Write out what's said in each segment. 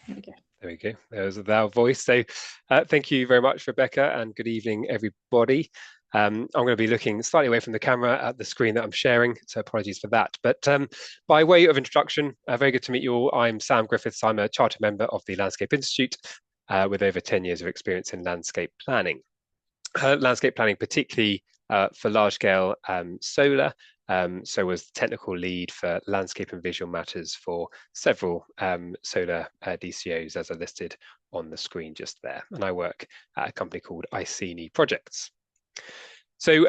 There we go. There we go. There's our voice. So thank you very much, Rebecca, and good evening, everybody. I'm going to be looking slightly away from the camera at the screen that I'm sharing, so apologies for that. But by way of introduction, very good to meet you all. I'm Sam Griffiths. I'm a chartered member of the Landscape Institute with over 10 years of experience in landscape planning. Landscape planning, particularly for large-scale solar. So was the technical lead for landscape and visual matters for several solar DCOs, as are listed on the screen just there. And I work at a company called Iceni Projects. So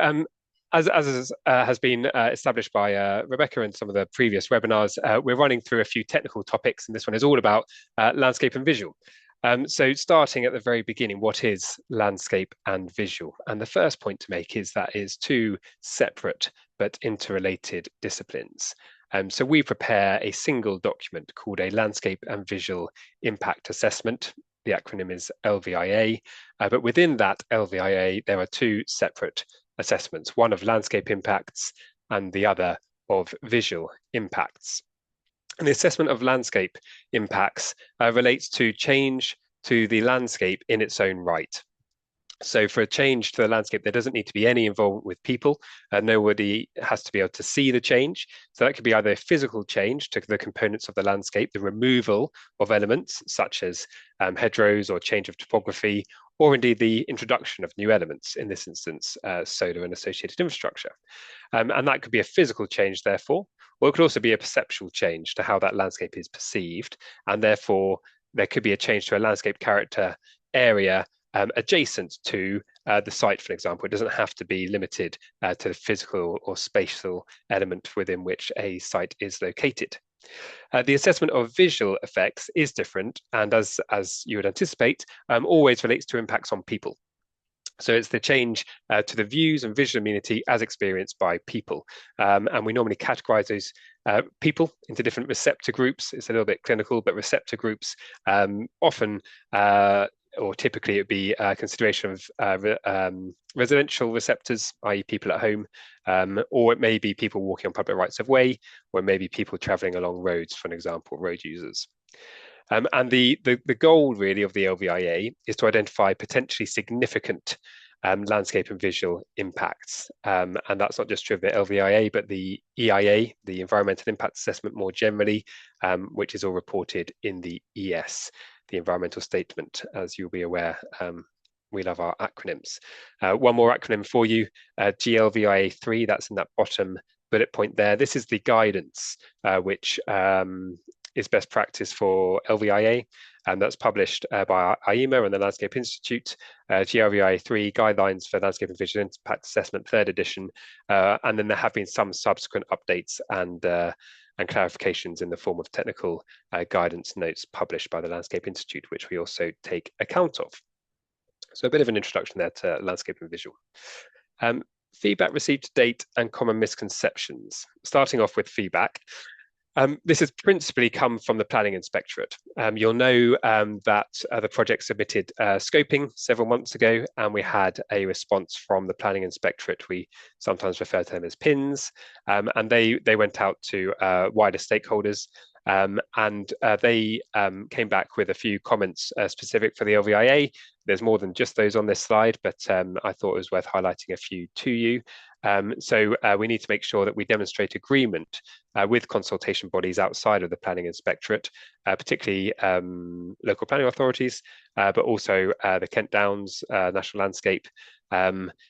as has been established by Rebecca in some of the previous webinars, we're running through a few technical topics, and this one is all about landscape and visual. So starting at the very beginning, what is landscape and visual? And the first point to make is that is two separate but interrelated disciplines. So we prepare a single document called a Landscape and Visual Impact Assessment. The acronym is LVIA, but within that LVIA, there are two separate assessments, one of landscape impacts and the other of visual impacts. And the assessment of landscape impacts relates to change to the landscape in its own right. So for a change to the landscape, there doesn't need to be any involvement with people. Nobody has to be able to see the change. So that could be either a physical change to the components of the landscape, the removal of elements such as hedgerows or change of topography, or indeed the introduction of new elements, in this instance, solar and associated infrastructure. And that could be a physical change, therefore, or it could also be a perceptual change to how that landscape is perceived. And therefore, there could be a change to a landscape character area adjacent to the site, for example. It doesn't have to be limited to the physical or spatial element within which a site is located. The assessment of visual effects is different, and as you would anticipate, always relates to impacts on people. So it's the change to the views and visual amenity as experienced by people. And we normally categorize those people into different receptor groups. It's a little bit clinical, but receptor groups often or typically it would be a consideration of residential receptors, i.e. people at home, or it may be people walking on public rights of way, or it may be people traveling along roads, for an example, road users. And the goal really of the LVIA is to identify potentially significant landscape and visual impacts. And that's not just true of the LVIA, but the EIA, the Environmental Impact Assessment more generally, which is all reported in the ES, the Environmental Statement, as you'll be aware. We love our acronyms. One more acronym for you, GLVIA 3, that's in that bottom bullet point there. This is the guidance which is best practice for LVIA, and that's published by IEMA and the Landscape Institute, GLVIA 3, Guidelines for Landscape and Visual Impact Assessment, third edition, and then there have been some subsequent updates and clarifications in the form of technical guidance notes published by the Landscape Institute, which we also take account of. So a bit of an introduction there to landscape and visual. Feedback received to date and common misconceptions. Starting off with feedback. This has principally come from the Planning Inspectorate. You'll know that the project submitted scoping several months ago, and we had a response from the Planning Inspectorate. We sometimes refer to them as PINs, and they went out to wider stakeholders. And they came back with a few comments specific for the LVIA. There's more than just those on this slide, but I thought it was worth highlighting a few to you. So we need to make sure that we demonstrate agreement with consultation bodies outside of the Planning Inspectorate, particularly local planning authorities, but also the Kent Downs National Landscape.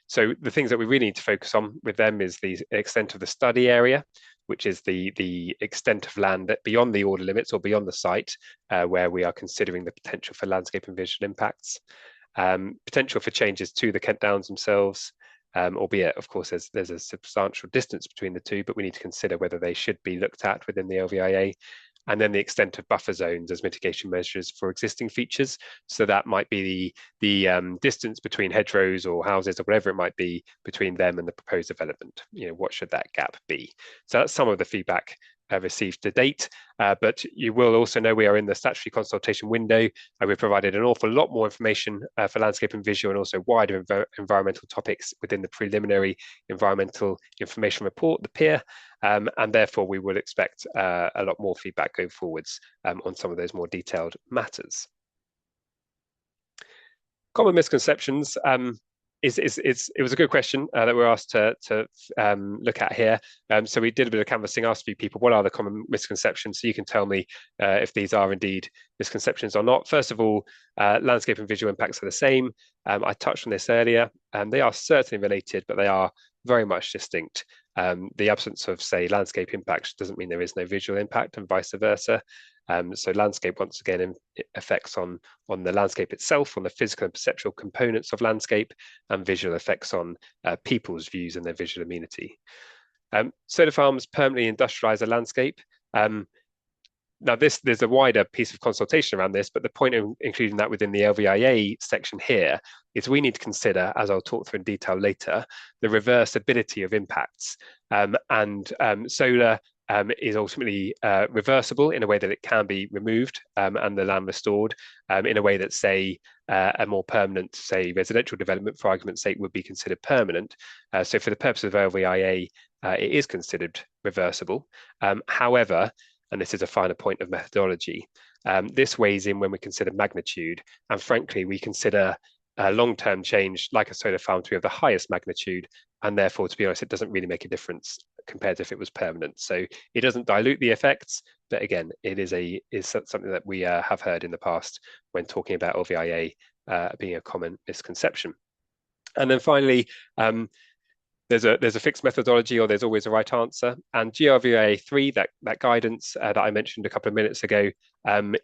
So the things that we really need to focus on with them is the extent of the study area, which is the extent of land that beyond the order limits or beyond the site, where we are considering the potential for landscape and visual impacts, potential for changes to the Kent Downs themselves, albeit, of course, there's a substantial distance between the two, but we need to consider whether they should be looked at within the LVIA. And then the extent of buffer zones as mitigation measures for existing features. So that might be the distance between hedgerows or houses or whatever it might be between them and the proposed development. What should that gap be? So that's some of the feedback received to date. But you will also know we are in the statutory consultation window. We've provided an awful lot more information for landscape and visual and also wider environmental topics within the preliminary environmental information report, the PEER, and therefore we will expect a lot more feedback going forwards on some of those more detailed matters. Common misconceptions. It was a good question that we're asked to look at here. So we did a bit of canvassing, asked a few people, what are the common misconceptions? So you can tell me if these are indeed misconceptions or not. First of all, landscape and visual impacts are the same. I touched on this earlier. They are certainly related, but they are very much distinct. The absence of, say, landscape impacts doesn't mean there is no visual impact and vice versa. So landscape, once again, effects on the landscape itself, on the physical and perceptual components of landscape, and visual effects on people's views and their visual amenity. Solar farms permanently industrialize a landscape. Now, there's a wider piece of consultation around this, but the point of including that within the LVIA section here is we need to consider, as I'll talk through in detail later, the reversibility of impacts. Solar is ultimately reversible in a way that it can be removed and the land restored in a way that, say, a more permanent, say, residential development, for argument's sake, would be considered permanent. So for the purpose of LVIA, it is considered reversible. However, and this is a finer point of methodology, this weighs in when we consider magnitude. And frankly, we consider long-term change, like a solar farm, to be of the highest magnitude. And therefore, to be honest, it doesn't really make a difference compared to if it was permanent. So it doesn't dilute the effects. But again, it is something that we have heard in the past when talking about LVIA being a common misconception. And then finally, there's a fixed methodology, or there's always a right answer. And GRVIA 3, that guidance that I mentioned a couple of minutes ago,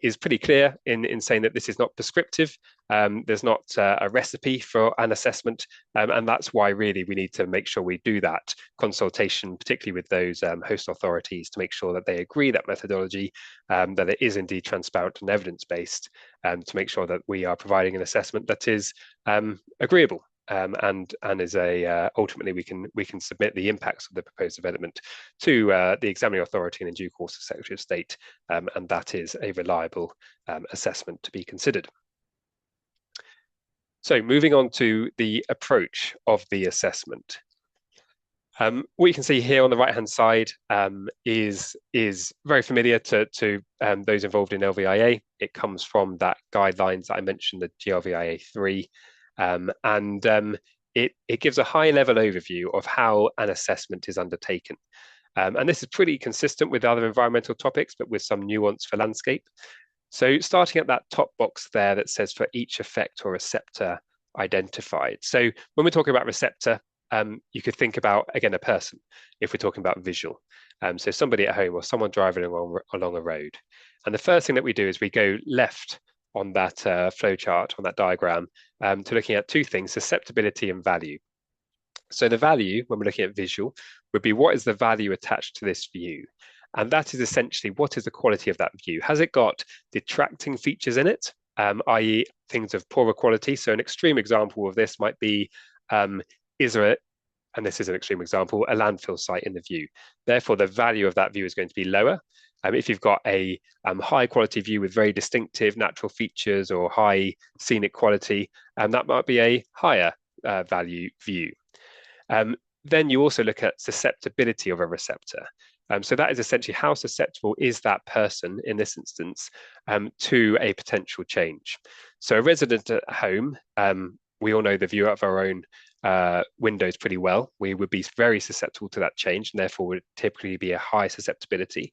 is pretty clear in saying that this is not prescriptive. There's not a recipe for an assessment, and that's why really we need to make sure we do that consultation, particularly with those host authorities, to make sure that they agree that methodology, that it is indeed transparent and evidence-based, to make sure that we are providing an assessment that is agreeable. And is ultimately we can submit the impacts of the proposed development to the examining authority and in due course the Secretary of State, and that is a reliable assessment to be considered. So moving on to the approach of the assessment. What you can see here on the right-hand side is very familiar to those involved in LVIA. It comes from that guidelines that I mentioned, the GRVIA 3. It gives a high-level overview of how an assessment is undertaken. And this is pretty consistent with other environmental topics, but with some nuance for landscape. So starting at that top box there that says for each effect or receptor identified. So when we're talking about receptor, you could think about, again, a person, if we're talking about visual. So somebody at home or someone driving along a road. And the first thing that we do is we go left on that flow chart, on that diagram, to looking at two things, susceptibility and value. So the value, when we're looking at visual, would be what is the value attached to this view? And that is essentially what is the quality of that view? Has it got detracting features in it, i.e. things of poorer quality? So an extreme example of this might be, is there, and this is an extreme example, a landfill site in the view. Therefore, the value of that view is going to be lower. If you've got a high quality view with very distinctive natural features or high scenic quality, that might be a higher value view. Then you also look at susceptibility of a receptor. So that is essentially how susceptible is that person in this instance to a potential change. So a resident at home, we all know the view out of our own windows pretty well. We would be very susceptible to that change, and therefore would typically be a high susceptibility.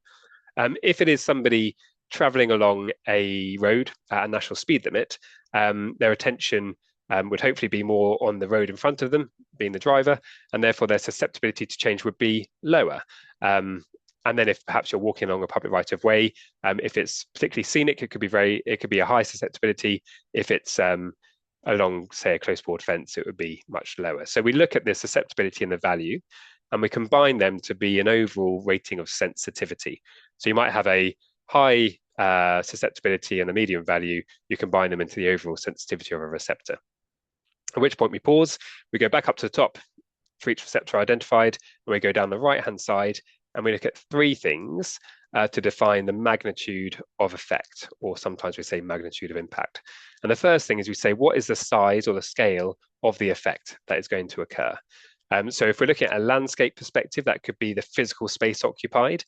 If it is somebody traveling along a road at a national speed limit, their attention would hopefully be more on the road in front of them, being the driver, and therefore their susceptibility to change would be lower. And then if perhaps you're walking along a public right of way, if it's particularly scenic, it could be a high susceptibility. If it's along, say, a close board fence, it would be much lower. So we look at the susceptibility and the value, and we combine them to be an overall rating of sensitivity. So you might have a high susceptibility and a medium value. You combine them into the overall sensitivity of a receptor. At which point we pause, we go back up to the top for each receptor identified, and we go down the right-hand side, and we look at three things to define the magnitude of effect, or sometimes we say magnitude of impact. And the first thing is we say, what is the size or the scale of the effect that is going to occur? So if we're looking at a landscape perspective, that could be the physical space occupied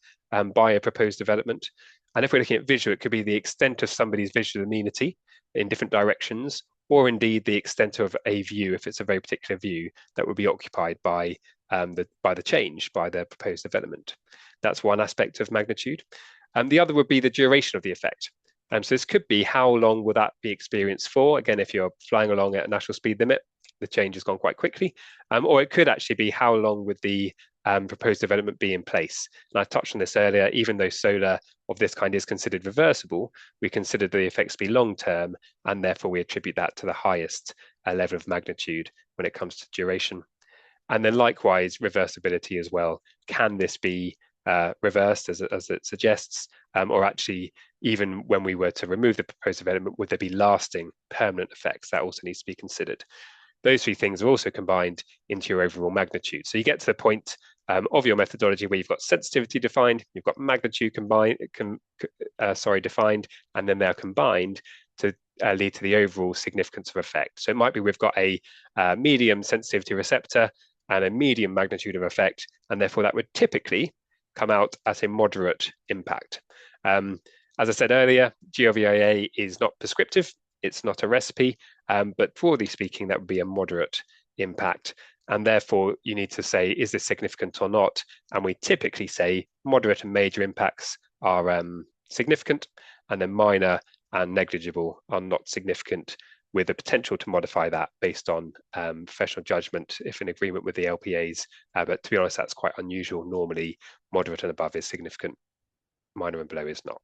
by a proposed development. And if we're looking at visual, it could be the extent of somebody's visual amenity in different directions, or indeed the extent of a view, if it's a very particular view that would be occupied by the change, by the proposed development. That's one aspect of magnitude. The other would be the duration of the effect. So this could be how long will that be experienced for? Again, if you're flying along at a national speed limit, the change has gone quite quickly. Or it could actually be how long would the proposed development be in place. And I touched on this earlier, even though solar of this kind is considered reversible, we consider the effects to be long-term, and therefore we attribute that to the highest level of magnitude when it comes to duration. And then likewise, reversibility as well. Can this be reversed as it suggests, or actually, even when we were to remove the proposed development, would there be lasting permanent effects? That also needs to be considered. Those three things are also combined into your overall magnitude. So you get to the point of your methodology where you've got sensitivity defined, you've got magnitude defined, and then they're combined to lead to the overall significance of effect. So it might be we've got a medium sensitivity receptor and a medium magnitude of effect, and therefore that would typically come out as a moderate impact. As I said earlier, GLVIA is not prescriptive, it's not a recipe, but broadly speaking, that would be a moderate impact. And therefore, you need to say, is this significant or not? And we typically say moderate and major impacts are significant, and then minor and negligible are not significant, with the potential to modify that based on professional judgment if in agreement with the LPAs. But to be honest, that's quite unusual. Normally, moderate and above is significant, minor and below is not.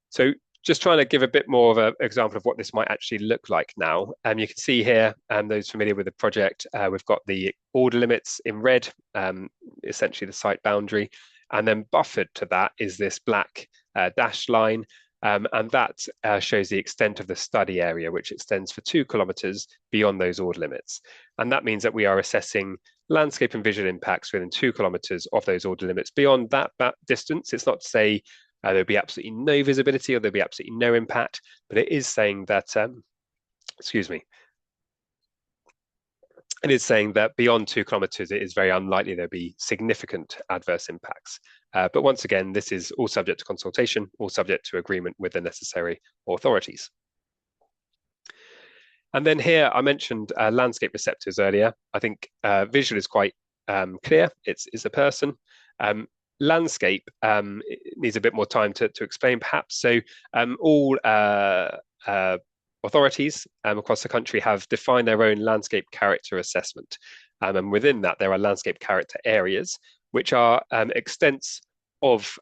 So just trying to give a bit more of an example of what this might actually look like now. You can see here, those familiar with the project, we've got the order limits in red, essentially the site boundary, and then buffered to that is this black dashed line, and that shows the extent of the study area, which extends for 2 kilometers beyond those order limits. And that means that we are assessing landscape and visual impacts within 2 kilometers of those order limits. Beyond that distance, it's not to say there'll be absolutely no visibility or there'll be absolutely no impact, but it is saying that, it is saying that beyond 2 kilometers, it is very unlikely there'll be significant adverse impacts. But once again, this is all subject to consultation, all subject to agreement with the necessary authorities. And then here, I mentioned landscape receptors earlier. I think visual is quite clear. It's a person. Landscape needs a bit more time to explain, perhaps. So all authorities across the country have defined their own landscape character assessment. And within that, there are landscape character areas, which are extents of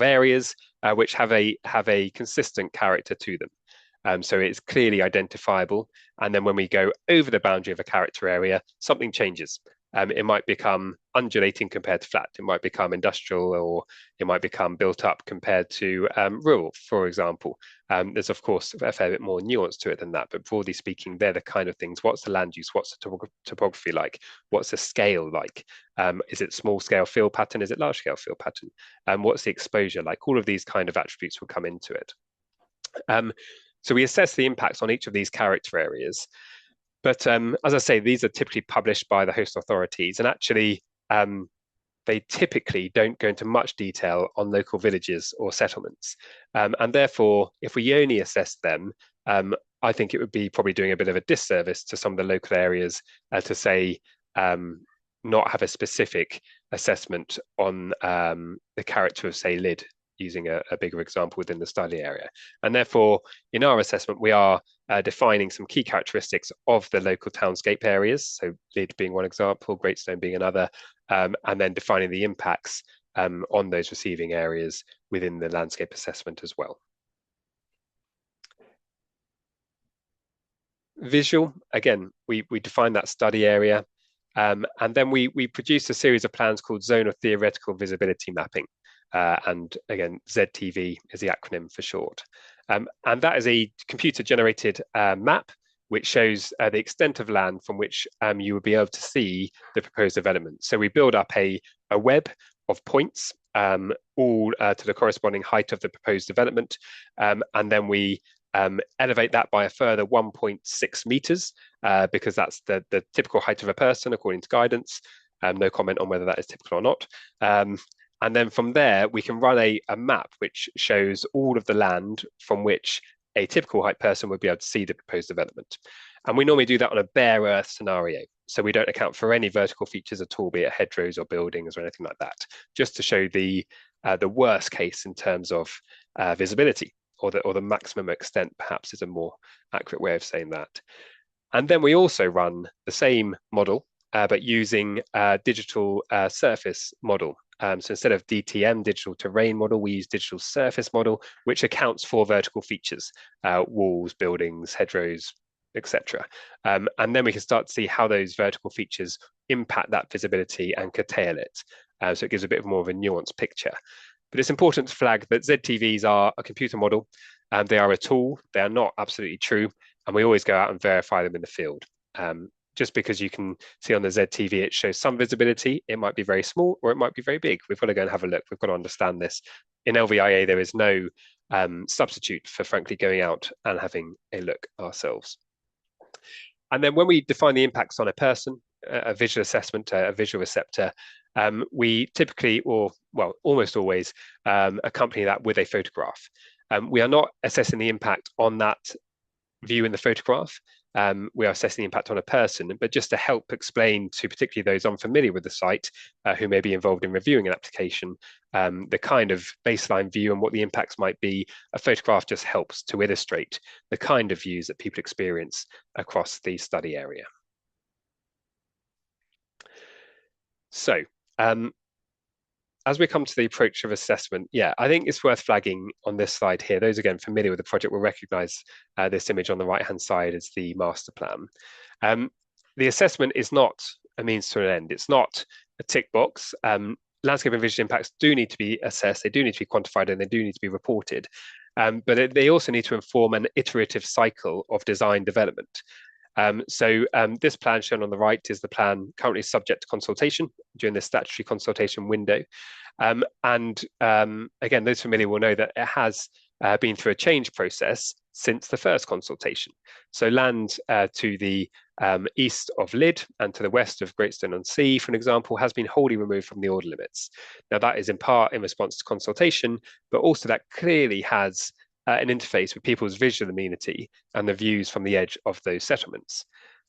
areas which have a consistent character to them. So it's clearly identifiable. And then when we go over the boundary of a character area, something changes. It might become undulating compared to flat. It might become industrial, or it might become built up compared to rural, for example. There's, of course, a fair bit more nuance to it than that. But broadly speaking, they're the kind of things. What's the land use? What's the topography like? What's the scale like? Is it small scale field pattern? Is it large scale field pattern? What's the exposure like? All of these kind of attributes will come into it. So we assess the impacts on each of these character areas. But as I say, these are typically published by the host authorities, and actually they typically don't go into much detail on local villages or settlements. And therefore, if we only assess them, I think it would be probably doing a bit of a disservice to some of the local areas to say not have a specific assessment on the character of, say, Lydd, using a bigger example within the study area. And therefore, in our assessment, we are defining some key characteristics of the local townscape areas, so Lydd being one example, Greatstone being another, and then defining the impacts on those receiving areas within the landscape assessment as well. Visual, again, we define that study area, and then we produce a series of plans called Zone of Theoretical Visibility Mapping. And again, ZTV is the acronym for short. And that is a computer-generated map which shows the extent of land from which you would be able to see the proposed development. So we build up a web of points, all to the corresponding height of the proposed development, and then we elevate that by a further 1.6 meters, because that's the typical height of a person according to guidance. No comment on whether that is typical or not. And then from there, we can run a map which shows all of the land from which a typical height person would be able to see the proposed development. And we normally do that on a bare earth scenario. So we don't account for any vertical features at all, be it hedgerows or buildings or anything like that, just to show the worst case in terms of visibility, or the maximum extent, perhaps, is a more accurate way of saying that. And then we also run the same model, but using digital surface model. So instead of DTM, digital terrain model, we use digital surface model, which accounts for vertical features, walls, buildings, hedgerows, etc. And then we can start to see how those vertical features impact that visibility and curtail it. So it gives a bit more of a nuanced picture. But it's important to flag that ZTVs are a computer model, and they are a tool. They are not absolutely true, and we always go out and verify them in the field. Just because you can see on the ZTV it shows some visibility, it might be very small or it might be very big. We've got to go and have a look. We've got to understand this. In LVIA, there is no substitute for, frankly, going out and having a look ourselves. And then when we define the impacts on a person, a visual assessment, a visual receptor, we typically, or well, almost always, accompany that with a photograph. We are not assessing the impact on that view in the photograph. We are assessing the impact on a person, but just to help explain to particularly those unfamiliar with the site, who may be involved in reviewing an application, the kind of baseline view and what the impacts might be, a photograph just helps to illustrate the kind of views that people experience across the study area. So, as we come to the approach of assessment, yeah, I think it's worth flagging on this slide here. Those, again, familiar with the project will recognize this image on the right-hand side as the master plan. The assessment is not a means to an end. It's not a tick box. Landscape and visual impacts do need to be assessed, they do need to be quantified, and they do need to be reported. But they also need to inform an iterative cycle of design development. This plan shown on the right is the plan currently subject to consultation during the statutory consultation window. Again, those familiar will know that it has been through a change process since the first consultation. So land to the east of Lydd and to the west of Greatstone-on-Sea, for an example, has been wholly removed from the order limits. Now, that is in part in response to consultation, but also that clearly has an interface with people's visual amenity and the views from the edge of those settlements.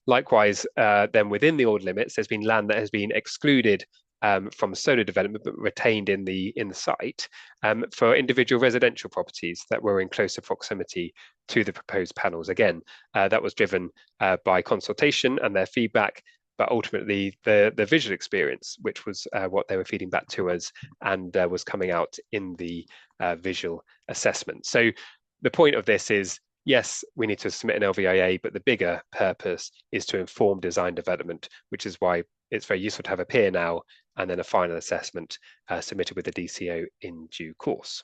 Likewise, then within the order limits, there's been land that has been excluded from solar development but retained in the site for individual residential properties that were in closer proximity to the proposed panels. Again, that was driven by consultation and their feedback, but ultimately the visual experience, which was what they were feeding back to us, and was coming out in the visual assessment. So the point of this is, yes, we need to submit an LVIA, but the bigger purpose is to inform design development, which is why it's very useful to have a peer now and then a final assessment submitted with the DCO in due course.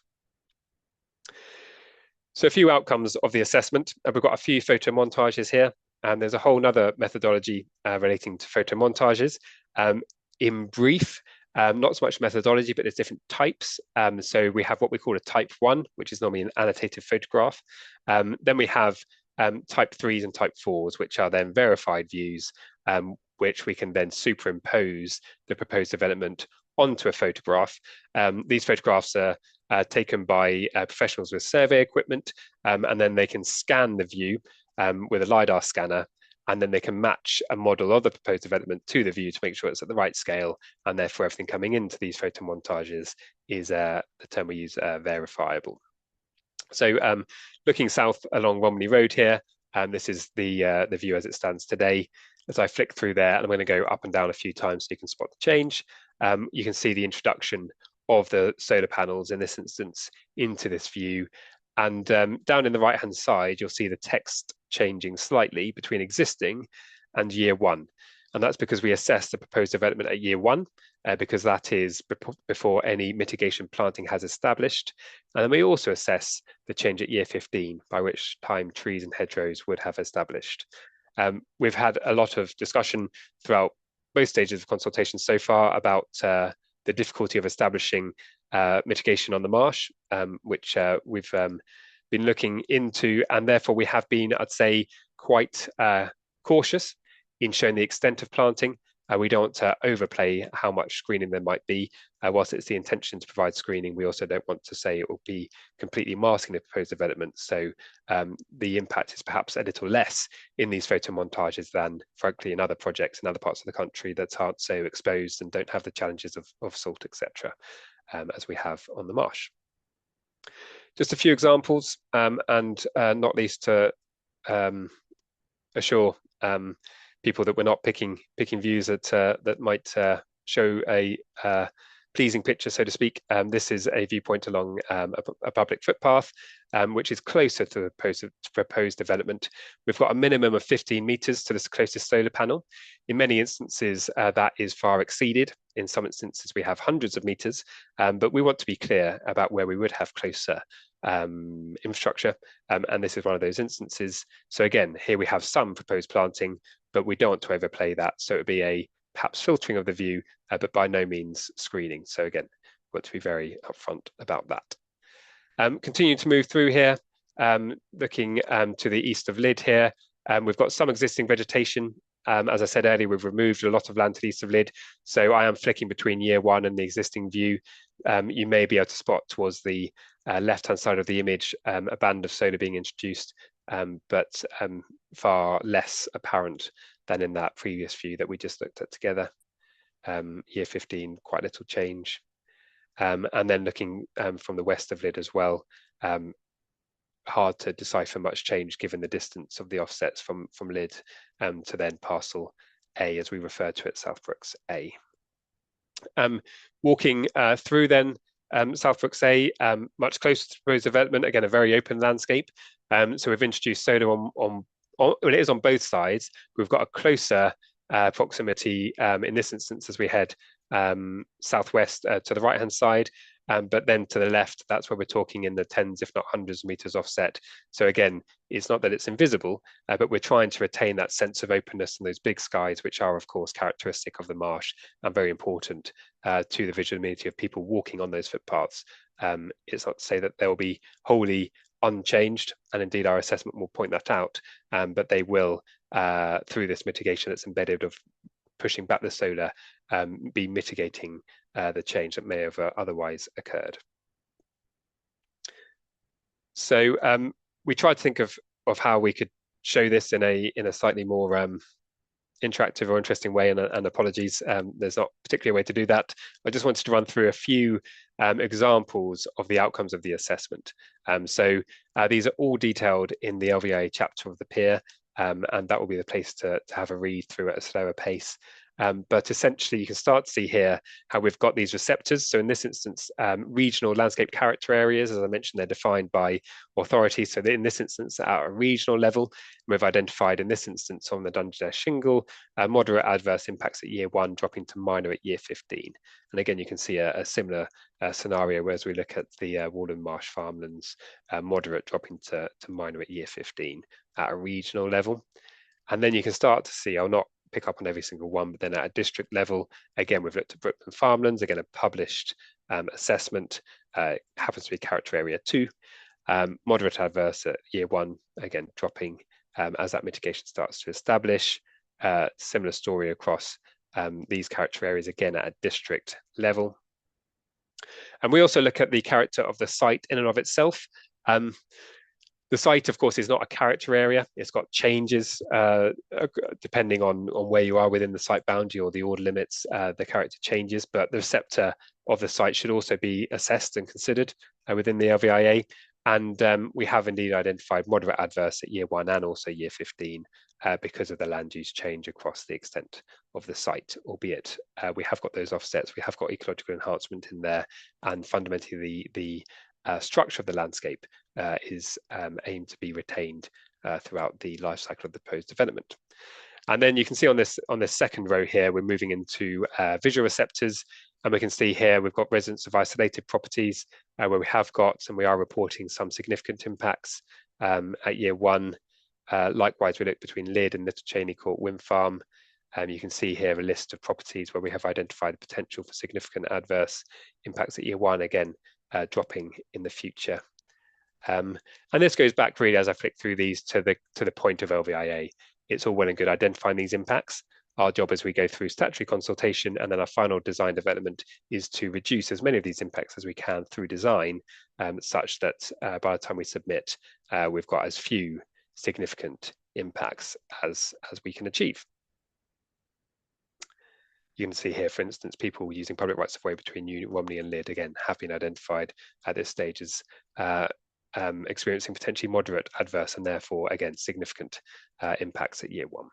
So a few outcomes of the assessment. We've got a few photo montages here, and there's a whole other methodology relating to photo montages. In brief, not so much methodology, but there's different types. So we have what we call a type 1, which is normally an annotated photograph. Then we have type 3s and type 4s, which are then verified views, which we can then superimpose the proposed development onto a photograph. These photographs are taken by professionals with survey equipment, and then they can scan the view with a LiDAR scanner, and then they can match a model of the proposed development to the view to make sure it's at the right scale, and therefore everything coming into these photo montages is the term we use, verifiable. So looking south along Romney Road here, this is the view as it stands today. As I flick through there, and I'm going to go up and down a few times so you can spot the change, you can see the introduction of the solar panels in this instance into this view. And down in the right-hand side, you'll see the text changing slightly between existing and year 1. And that's because we assessed the proposed development at year 1, because that is before any mitigation planting has established. And then we also assess the change at year 15, by which time trees and hedgerows would have established. We've had a lot of discussion throughout both stages of consultation so far about the difficulty of establishing mitigation on the marsh, which we've been looking into, and therefore we have been, I'd say, quite cautious in showing the extent of planting. We don't want to overplay how much screening there might be. Whilst it's the intention to provide screening, we also don't want to say it will be completely masking the proposed development. So the impact is perhaps a little less in these photo montages than, frankly, in other projects in other parts of the country that aren't so exposed and don't have the challenges of salt, etc., as we have on the marsh. Just a few examples, and not least to assure people that we're not picking views that might show a pleasing picture, so to speak. This is a viewpoint along a public footpath, which is closer to the proposed development. We've got a minimum of 15 meters to this closest solar panel. In many instances, that is far exceeded. In some instances, we have hundreds of meters, but we want to be clear about where we would have closer infrastructure, and this is one of those instances. So again, here we have some proposed planting, but we don't want to overplay that. So it would be a perhaps filtering of the view, but by no means screening. So again, we want to be very upfront about that. Continuing to move through here, looking to the east of Lydd here, we've got some existing vegetation. As I said earlier, we've removed a lot of land to the east of Lydd. So I am flicking between year one and the existing view. You may be able to spot towards the left-hand side of the image a band of solar being introduced, but far less apparent than in that previous view that we just looked at together. Year 15, quite little change. And then looking from the west of Lydd as well, hard to decipher much change given the distance of the offsets from Lydd to then parcel A, as we refer to it, Southbrooks A. Walking through then Southbrooks A, much closer to proposed development, again, a very open landscape. So we've introduced solar on well, it is on both sides. We've got a closer proximity in this instance as we head southwest to the right-hand side, but then to the left, that's where we're talking in the tens, if not hundreds of meters offset. So again, it's not that it's invisible, but we're trying to retain that sense of openness and those big skies, which are, of course, characteristic of the marsh and very important to the visual amenity of people walking on those footpaths. It's not to say that they'll be wholly unchanged, and indeed our assessment will point that out, but they will, through this mitigation that's embedded of pushing back the solar, be mitigating the change that may have otherwise occurred. So we tried to think of how we could show this in a slightly more interactive or interesting way, and apologies, there's not particularly a way to do that. I just wanted to run through a few examples of the outcomes of the assessment. So these are all detailed in the LVIA chapter of the peer, and that will be the place to have a read through at a slower pace. But essentially, you can start to see here how we've got these receptors. So in this instance, regional landscape character areas, as I mentioned, they're defined by authorities. So in this instance, at a regional level, we've identified in this instance on the Dungeness shingle, moderate adverse impacts at year 1, dropping to minor at year 15. And again, you can see a similar scenario as we look at the Walden Marsh farmlands, moderate dropping to minor at year 15 at a regional level. And then you can start to see, I'll not pick up on every single one, but then at a district level, again, we've looked at Brookland farmlands, again, a published assessment, happens to be character area 2, moderate adverse at year 1, again, dropping as that mitigation starts to establish. Similar story across these character areas, again, at a district level. And we also look at the character of the site in and of itself. The site, of course, is not a character area. It's got changes depending on where you are within the site boundary or the order limits, the character changes, but the receptor of the site should also be assessed and considered within the LVIA. And we have indeed identified moderate adverse at year 1 and also year 15 because of the land use change across the extent of the site, albeit we have got those offsets, we have got ecological enhancement in there, and fundamentally the structure of the landscape is aimed to be retained throughout the life cycle of the proposed development. And then you can see on this second row here, we're moving into visual receptors, and we can see here we've got residence of isolated properties where we have got and we are reporting some significant impacts at year 1. Likewise, we look between Lyd and Little Cheney Court Wind Farm. You can see here a list of properties where we have identified the potential for significant adverse impacts at year 1, again, dropping in the future. And this goes back really, as I flick through these, to the point of LVIA. It's all well and good identifying these impacts. Our job as we go through statutory consultation and then our final design development is to reduce as many of these impacts as we can through design, such that by the time we submit, we've got as few significant impacts as we can achieve. You can see here, for instance, people using public rights of way between Romney and Lyd, again, have been identified at this stage as experiencing potentially moderate adverse and therefore, again, significant impacts at year 1.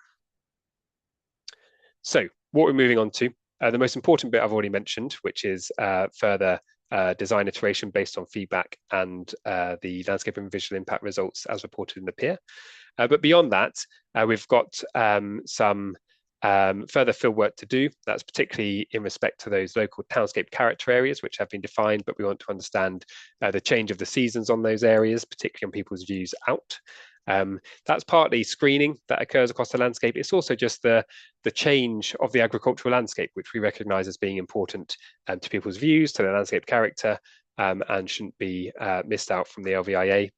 So what we're moving on to, the most important bit I've already mentioned, which is further design iteration based on feedback and the landscape and visual impact results as reported in the peer. But beyond that, we've got some further field work to do. That's particularly in respect to those local townscape character areas, which have been defined, but we want to understand the change of the seasons on those areas, particularly on people's views out. That's partly screening that occurs across the landscape. It's also just the change of the agricultural landscape, which we recognise as being important to people's views, to the landscape character, and shouldn't be missed out from the LVIA.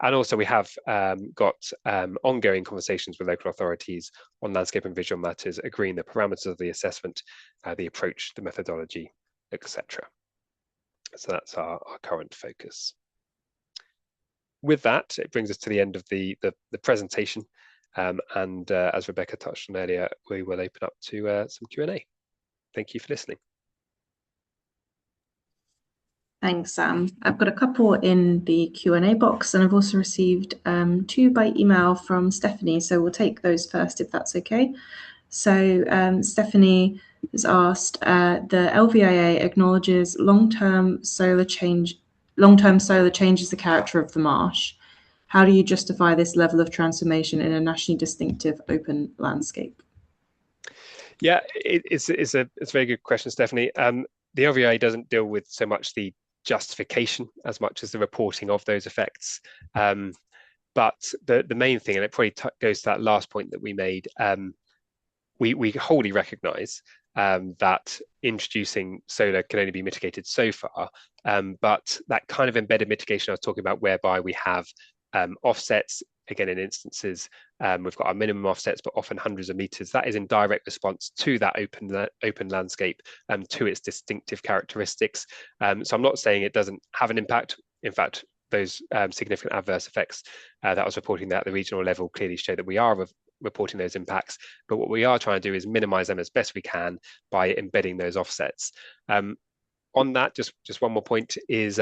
And also we have got ongoing conversations with local authorities on landscape and visual matters, agreeing the parameters of the assessment, the approach, the methodology, etc. So that's our current focus. With that, it brings us to the end of the presentation. And as Rebecca touched on earlier, we will open up to some Q&A. Thank you for listening. Thanks, Sam. I've got a couple in the Q&A box, and I've also received 2 by email from Stephanie. So we'll take those first, if that's okay. So Stephanie has asked, the LVIA acknowledges long-term solar changes the character of the marsh. How do you justify this level of transformation in a nationally distinctive open landscape? Yeah, it's a very good question, Stephanie. The LVIA doesn't deal with so much the justification as much as the reporting of those effects. But the main thing, and it probably goes to that last point that we made, we wholly recognise that introducing solar can only be mitigated so far. But that kind of embedded mitigation I was talking about, whereby we have offsets, again, in instances, we've got our minimum offsets, but often hundreds of meters. That is in direct response to that open landscape, to its distinctive characteristics. So I'm not saying it doesn't have an impact. In fact, those significant adverse effects that I was reporting at the regional level clearly show that we are reporting those impacts. But what we are trying to do is minimize them as best we can by embedding those offsets. On that, just one more point is,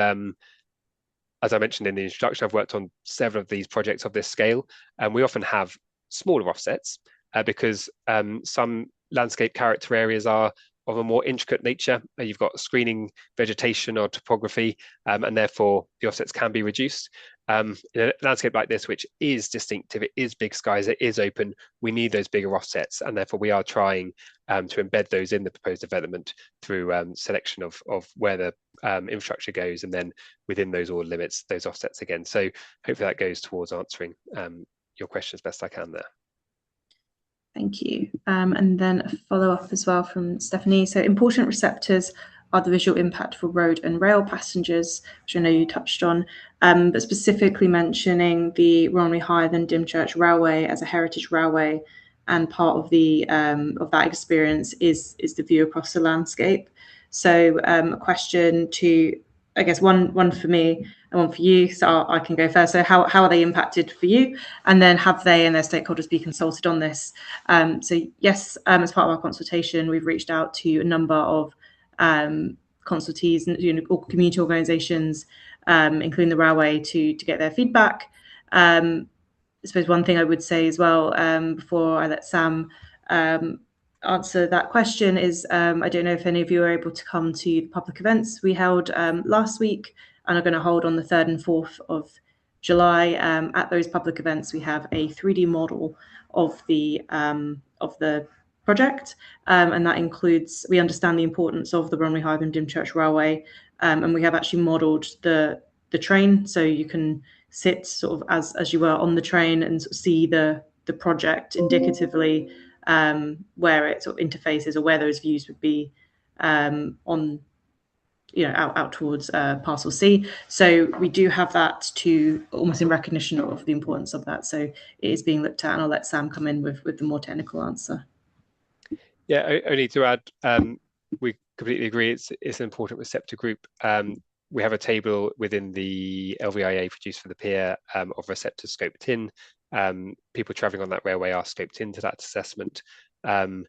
as I mentioned in the introduction, I've worked on several of these projects of this scale, and we often have smaller offsets because some landscape character areas are of a more intricate nature. You've got screening vegetation or topography, and therefore the offsets can be reduced. In a landscape like this, which is distinctive, it is big skies, it is open, we need those bigger offsets, and therefore we are trying to embed those in the proposed development through selection of where the infrastructure goes, and then within those order limits, those offsets again. So hopefully that goes towards answering your question as best I can there. Thank you. And then a follow-up as well from Stephanie. So important receptors are the visual impact for road and rail passengers, which I know you touched on, but specifically mentioning the Romney High than Dymchurch Railway as a heritage railway, and part of the of that experience is the view across the landscape. So a question to, I guess, one for me and one for you, so I can go first. So how are they impacted for you? And then have they and their stakeholders be consulted on this? So yes, as part of our consultation, we've reached out to a number of consultees and community organisations, including the railway, to get their feedback. I suppose one thing I would say as well, before I let Sam answer that question, is I don't know if any of you are able to come to the public events we held last week and are going to hold on the 3rd and 4th of July. At those public events, we have a 3D model of the the project, and that includes, we understand the importance of the Bromley Hythe and Dymchurch Railway, and we have actually modelled the train, so you can sit sort of as you were on the train and sort of see the project indicatively, where it sort of interfaces or where those views would be, on, you know, out towards parcel C. So we do have that, to almost in recognition of the importance of that. So it is being looked at, and I'll let Sam come in with the more technical answer. Yeah, only to add, we completely agree. It's an important receptor group. We have a table within the LVIA produced for the pier of receptors scoped in. People travelling on that railway are scoped into that assessment. And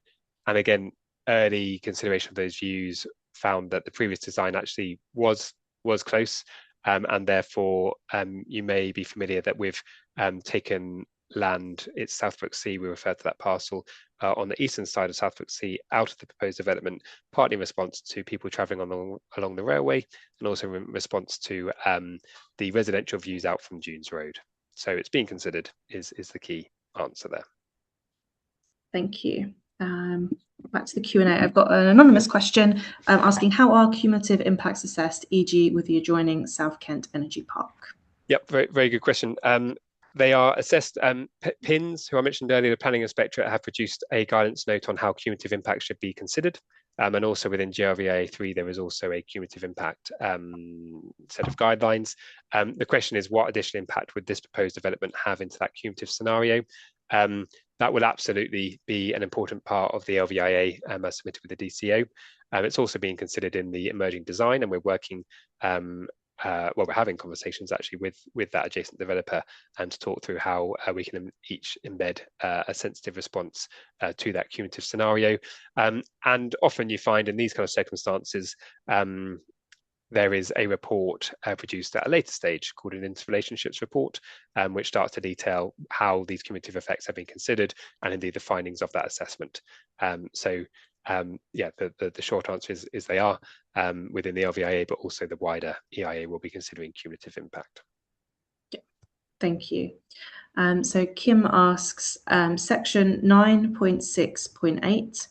again, early consideration of those views found that the previous design actually was close, and therefore you may be familiar that we've taken land, it's Southbrook Sea, we refer to that parcel on the eastern side of Southbrook Sea, out of the proposed development, partly in response to people travelling along the railway, and also in response to the residential views out from Dunes Road. So it's being considered is the key answer there. Thank you. Back to the Q&A. I've got an anonymous question asking, how are cumulative impacts assessed, e.g. with the adjoining South Kent Energy Park? Yep, very, very good question. They are assessed. PINS, who I mentioned earlier, the Planning Inspectorate, have produced a guidance note on how cumulative impact should be considered. And also within GRVA 3, there is also a cumulative impact set of guidelines. The question is, what additional impact would this proposed development have into that cumulative scenario? That will absolutely be an important part of the LVIA as submitted with the DCO. It's also being considered in the emerging design, and we're working well, we're having conversations actually with that adjacent developer, and to talk through how we can each embed a sensitive response to that cumulative scenario. And often you find in these kind of circumstances, there is a report produced at a later stage called an interrelationships report, which starts to detail how these cumulative effects have been considered, and indeed the findings of that assessment. Yeah, the short answer is they are within the LVIA, but also the wider EIA will be considering cumulative impact. Yeah, thank you. So Kim asks, section 9.6.8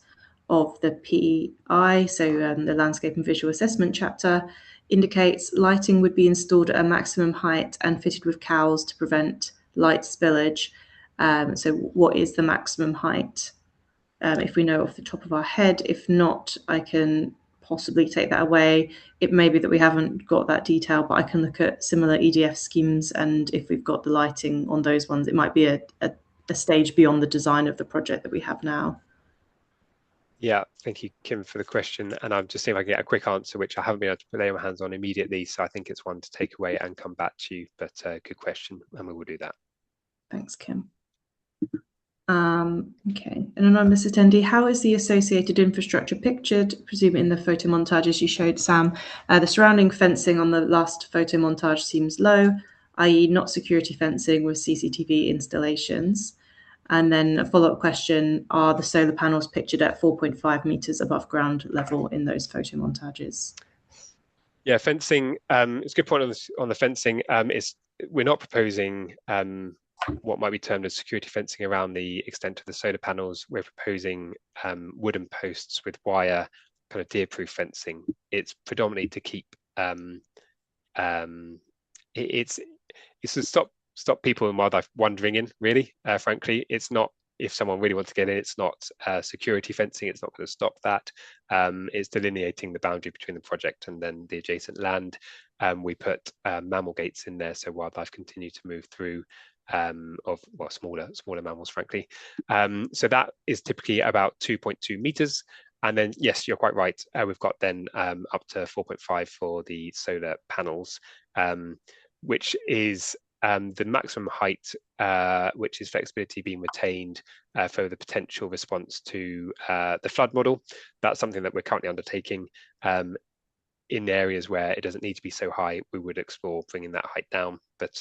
of the PEI, so the Landscape and Visual Assessment chapter, indicates lighting would be installed at a maximum height and fitted with cowls to prevent light spillage. So what is the maximum height? If we know off the top of our head. If not, I can possibly take that away. It may be that we haven't got that detail, but I can look at similar EDF schemes, and if we've got the lighting on those ones, it might be a stage beyond the design of the project that we have now. Yeah, thank you, Kim, for the question. And I'm just seeing if I can get a quick answer, which I haven't been able to lay my hands on immediately. So I think it's one to take away and come back to you. But good question, and we will do that. Thanks, Kim. Okay, an anonymous attendee, how is the associated infrastructure pictured? Presumably in the photo montages you showed, Sam. The surrounding fencing on the last photo montage seems low, i.e. not security fencing with CCTV installations. And then a follow-up question, are the solar panels pictured at 4.5 meters above ground level in those photo montages? Yeah, fencing, it's a good point on the fencing. We're not proposing what might be termed as security fencing around the extent of the solar panels. We're proposing wooden posts with wire, kind of deer-proof fencing. It's predominantly to keep it's to stop people and wildlife wandering in, really. Frankly, it's not, if someone really wants to get in, it's not security fencing. It's not going to stop that. It's delineating the boundary between the project and then the adjacent land. We put mammal gates in there so wildlife continue to move through, smaller mammals, frankly. So that is typically about 2.2 meters. And then, yes, you're quite right. We've got then up to 4.5 for the solar panels, which is the maximum height, which is flexibility being retained for the potential response to the flood model. That's something that we're currently undertaking. In areas where it doesn't need to be so high, we would explore bringing that height down. But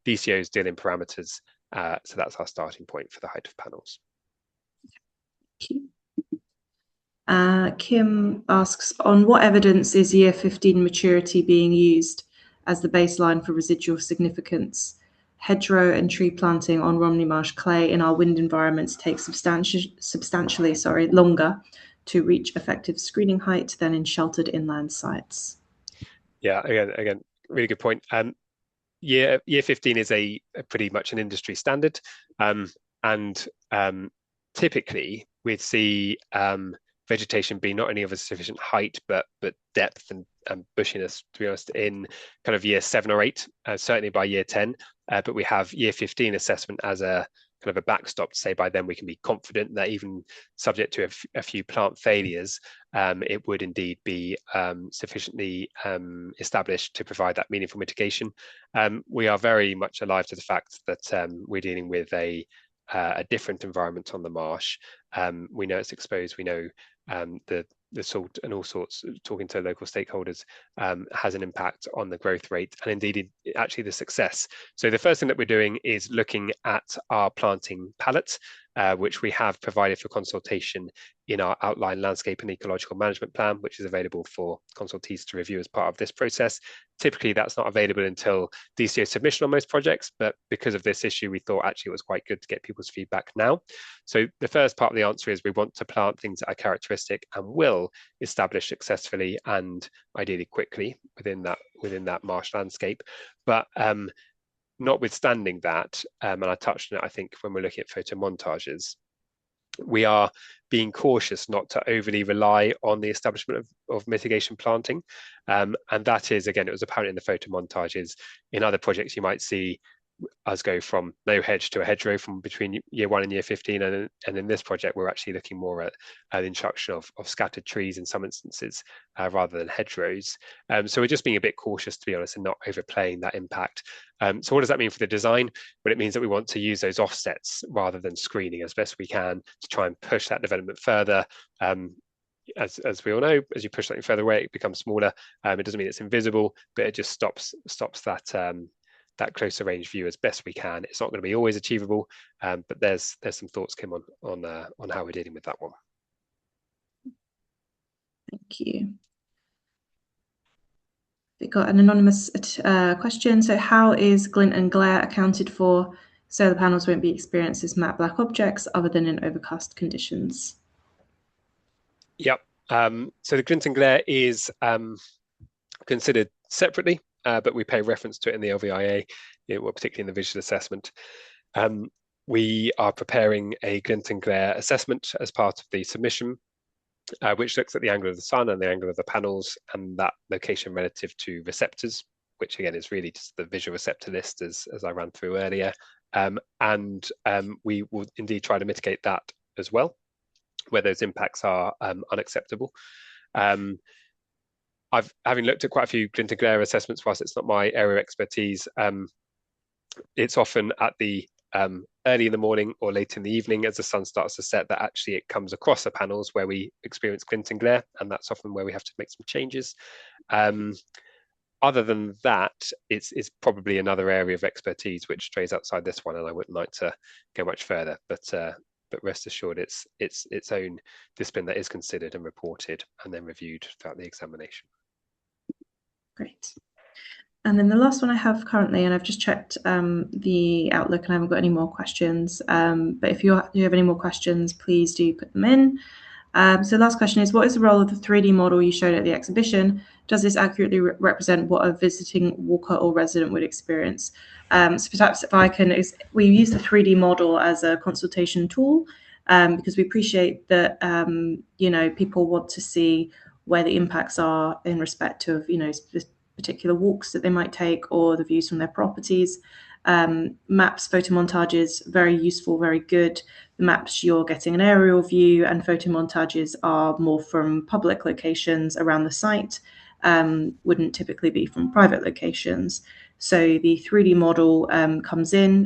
DCOs deal in parameters, so that's our starting point for the height of panels. Kim asks, on what evidence is year 15 maturity being used as the baseline for residual significance? hedgerow and tree planting on Romney Marsh clay in our wind environments takes substantially longer to reach effective screening height than in sheltered inland sites. Yeah, again, really good point. Year 15 is a pretty much an industry standard, and typically we'd see vegetation be not only of a sufficient height but depth and bushiness, to be honest, in kind of year 7 or 8, certainly by year 10. But we have year 15 assessment as a kind of a backstop to say by then we can be confident that even subject to a few plant failures, it would indeed be sufficiently established to provide that meaningful mitigation. We are very much alive to the fact that we're dealing with a different environment on the marsh. We know it's exposed. We know the salt and all sorts. Talking to local stakeholders has an impact on the growth rate and indeed actually the success. So the first thing that we're doing is looking at our planting palette, which we have provided for consultation in our outline landscape and ecological management plan, which is available for consultees to review as part of this process. Typically, that's not available until DCO submission on most projects, but because of this issue, we thought actually it was quite good to get people's feedback now. So the first part of the answer is we want to plant things that are characteristic and will establish successfully and ideally quickly within that marsh landscape. But notwithstanding that, and I touched on it, I think, when we're looking at photo montages, we are being cautious not to overly rely on the establishment of mitigation planting. And that is, again, it was apparent in the photo montages. In other projects, you might see us go from no hedge to a hedgerow from between year 1 and year 15. And in this project, we're actually looking more at the introduction of scattered trees in some instances rather than hedgerows. So we're just being a bit cautious, to be honest, and not overplaying that impact. So what does that mean for the design? Well, it means that we want to use those offsets rather than screening as best we can to try and push that development further. As we all know, as you push something further away, it becomes smaller. It doesn't mean it's invisible, but it just stops that closer range view as best we can. It's not going to be always achievable, but there's some thoughts, Kim, on how we're dealing with that one. Thank you. We got an anonymous question. So how is glint and glare accounted for? Solar panels won't be experienced as matte black objects other than in overcast conditions. Yep. So the glint and glare is considered separately, but we pay reference to it in the LVIA, particularly in the visual assessment. We are preparing a glint and glare assessment as part of the submission, which looks at the angle of the sun and the angle of the panels and that location relative to receptors, which again is really just the visual receptor list as I ran through earlier. And we will indeed try to mitigate that as well, where those impacts are unacceptable. Having looked at quite a few glint and glare assessments, whilst it's not my area of expertise, it's often at the early in the morning or late in the evening as the sun starts to set that actually it comes across the panels where we experience glint and glare, and that's often where we have to make some changes. Other than that, it's probably another area of expertise which strays outside this one, and I wouldn't like to go much further. But rest assured, it's its own discipline that is considered and reported and then reviewed throughout the examination. Great. And then the last one I have currently, and I've just checked the Outlook and I haven't got any more questions, but if you have any more questions, please do put them in. So the last question is, what is the role of the 3D model you showed at the exhibition? Does this accurately represent what a visiting walker or resident would experience? So perhaps if I can, we use the 3D model as a consultation tool because we appreciate that, people want to see where the impacts are in respect of, particular walks that they might take or the views from their properties. Maps, photo montages, very useful, very good. The maps, you're getting an aerial view, and photo montages are more from public locations around the site, wouldn't typically be from private locations. So the 3D model comes in,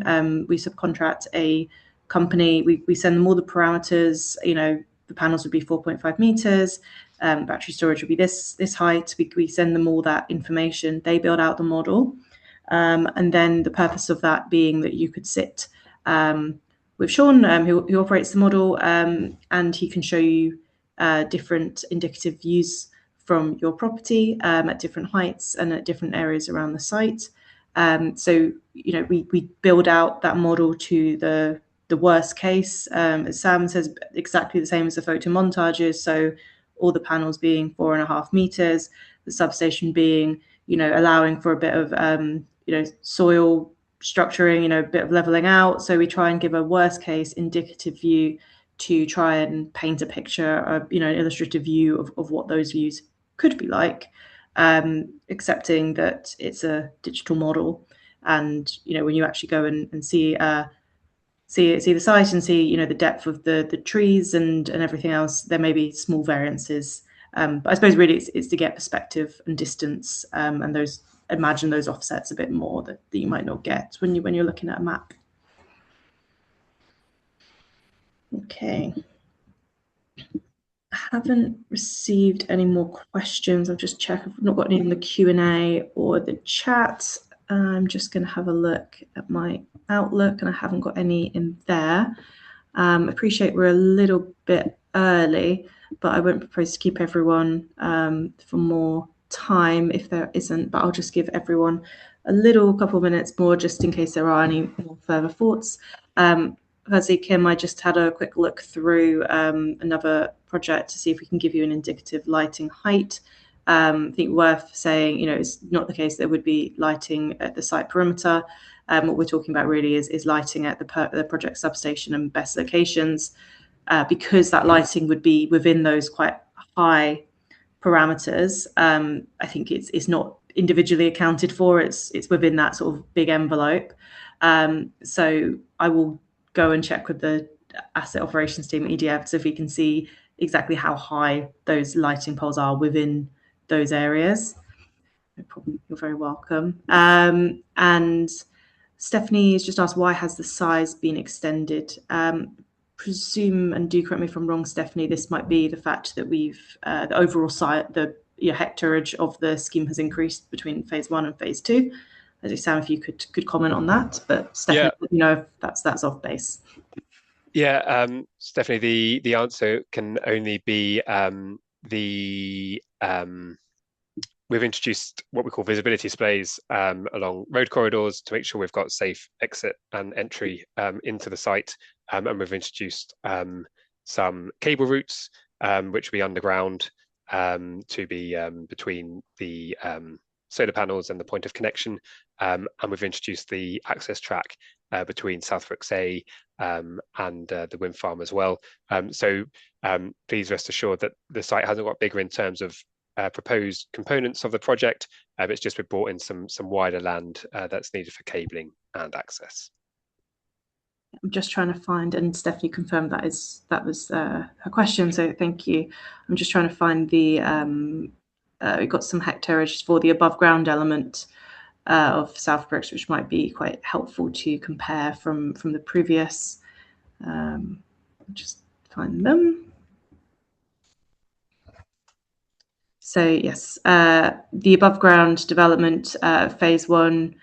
we subcontract a company, we send them all the parameters, the panels would be 4.5 meters, battery storage would be this height, we send them all that information, they build out the model. And then the purpose of that being that you could sit with Sean, who operates the model, and he can show you different indicative views from your property at different heights and at different areas around the site. So we build out that model to the worst case. As Sam says, exactly the same as the photo montages. So all the panels being 4.5 meters, the substation being allowing for a bit of soil structuring, a bit of leveling out. So we try and give a worst case indicative view to try and paint a picture, an illustrative view of what those views could be like, accepting that it's a digital model. And when you actually go and see the site and see the depth of the trees and everything else, there may be small variances. But I suppose really it's to get perspective and distance, and imagine those offsets a bit more that you might not get when you're looking at a map. Okay. I haven't received any more questions. I'll just check. I've not got any in the Q&A or the chat. I'm just going to have a look at my Outlook, and I haven't got any in there. Appreciate we're a little bit early, but I won't propose to keep everyone for more time if there isn't, but I'll just give everyone a couple of minutes more just in case there are any more further thoughts. Firstly, Kim, I just had a quick look through another project to see if we can give you an indicative lighting height. I think worth saying, it's not the case there would be lighting at the site perimeter. What we're talking about really is lighting at the project substation and best locations, because that lighting would be within those quite high parameters. I think it's not individually accounted for. It's within that sort of big envelope. So I will go and check with the asset operations team at EDF so if we can see exactly how high those lighting poles are within those areas. No problem. You're very welcome. And Stephanie has just asked, why has the size been extended? Presume, and do correct me if I'm wrong, Stephanie, this might be the fact that we've the overall size, the hectareage of the scheme has increased between phase 1 and phase 2. As you, Sam, if you could comment on that, but Stephanie, if that's off base. Yeah, Stephanie, the answer can only be we've introduced what we call visibility displays along road corridors to make sure we've got safe exit and entry into the site, and we've introduced some cable routes which will be underground to be between the solar panels and the point of connection, and we've introduced the access track between Southbrooks A and the wind farm as well. So please rest assured that the site hasn't got bigger in terms of proposed components of the project. It's just we've brought in some wider land that's needed for cabling and access. I'm just trying to find, and Stephanie confirmed that was her question, so thank you. I'm just trying to find we've got some hectareage for the above ground element of Southbrooks, which might be quite helpful to compare from the previous. Just find them. So yes, the above ground development, phase 1,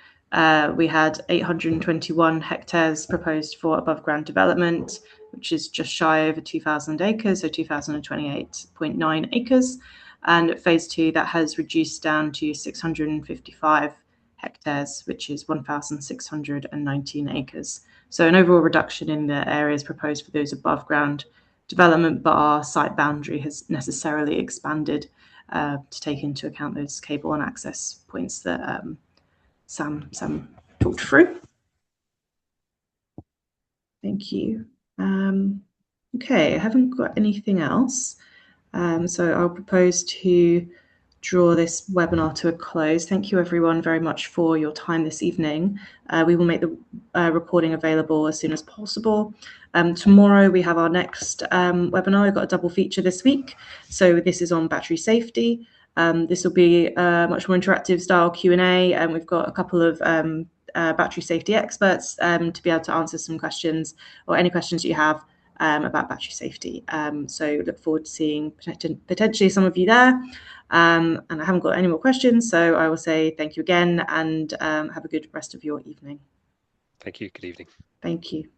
we had 821 hectares proposed for above ground development, which is just shy over 2,000 acres, so 2,028.9 acres. And at phase 2, that has reduced down to 655 hectares, which is 1,619 acres. So an overall reduction in the areas proposed for those above ground development, but our site boundary has necessarily expanded to take into account those cable and access points that Sam talked through. Thank you. Okay, I haven't got anything else. So I'll propose to draw this webinar to a close. Thank you everyone very much for your time this evening. We will make the recording available as soon as possible. Tomorrow we have our next webinar. We've got a double feature this week. So this is on battery safety. This will be a much more interactive style Q&A, and we've got a couple of battery safety experts to be able to answer some questions or any questions you have about battery safety. So look forward to seeing potentially some of you there. And I haven't got any more questions, so I will say thank you again and have a good rest of your evening. Thank you. Good evening. Thank you.